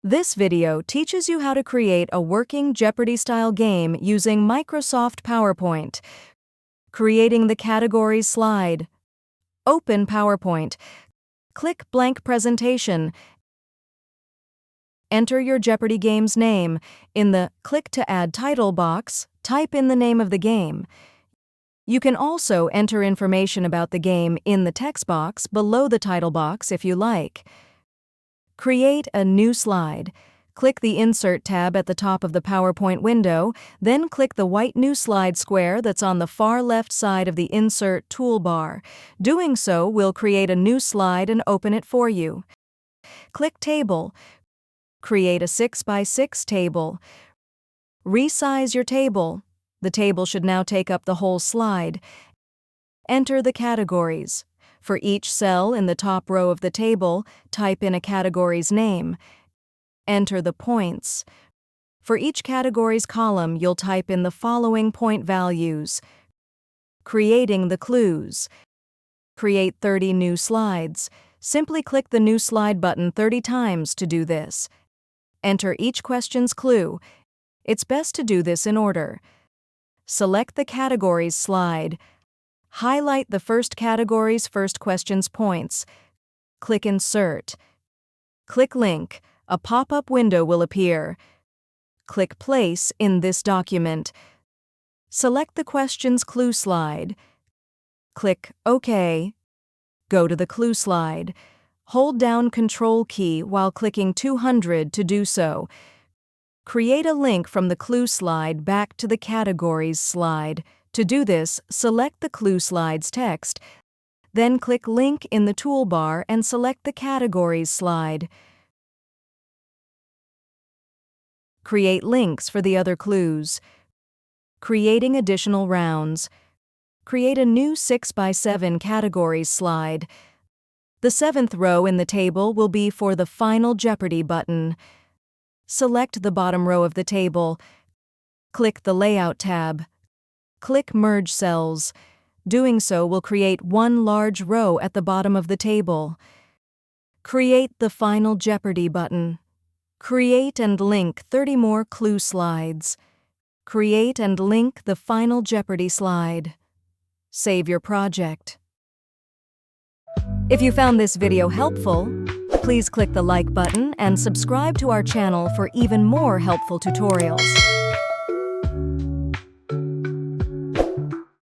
This video teaches you how to create a working Jeopardy-style game using Microsoft PowerPoint. Creating the categories slide. Open PowerPoint. Click Blank Presentation. Enter your Jeopardy game's name. In the Click to Add Title box, type in the name of the game. You can also enter information about the game in the text box below the title box if you like. Create a new slide. Click the Insert tab at the top of the PowerPoint window, then click the white New Slide square that's on the far left side of the Insert toolbar. Doing so will create a new slide and open it for you. Click Table. Create a 6x6 table. Resize your table. The table should now take up the whole slide. Enter the categories. For each cell in the top row of the table, type in a category's name. Enter the points. For each category's column, you'll type in the following point values. Creating the clues. Create 30 new slides. Simply click the New Slide button 30 times to do this. Enter each question's clue. It's best to do this in order. Select the categories slide. Highlight the first category's first question's points. Click Insert. Click Link. A pop-up window will appear. Click Place in this document. Select the question's clue slide. Click OK. Go to the clue slide. Hold down Control key while clicking 200 to do so. Create a link from the clue slide back to the categories slide. To do this, select the clue slide's text, then click Link in the toolbar and select the categories slide. Create links for the other clues. Creating additional rounds. Create a new 6x7 categories slide. The 7th row in the table will be for the Final Jeopardy button. Select the bottom row of the table. Click the Layout tab. Click Merge Cells. Doing so will create one large row at the bottom of the table. Create the Final Jeopardy button. Create and link 30 more clue slides. Create and link the Final Jeopardy slide. Save your project. If you found this video helpful, please click the like button and subscribe to our channel for even more helpful tutorials.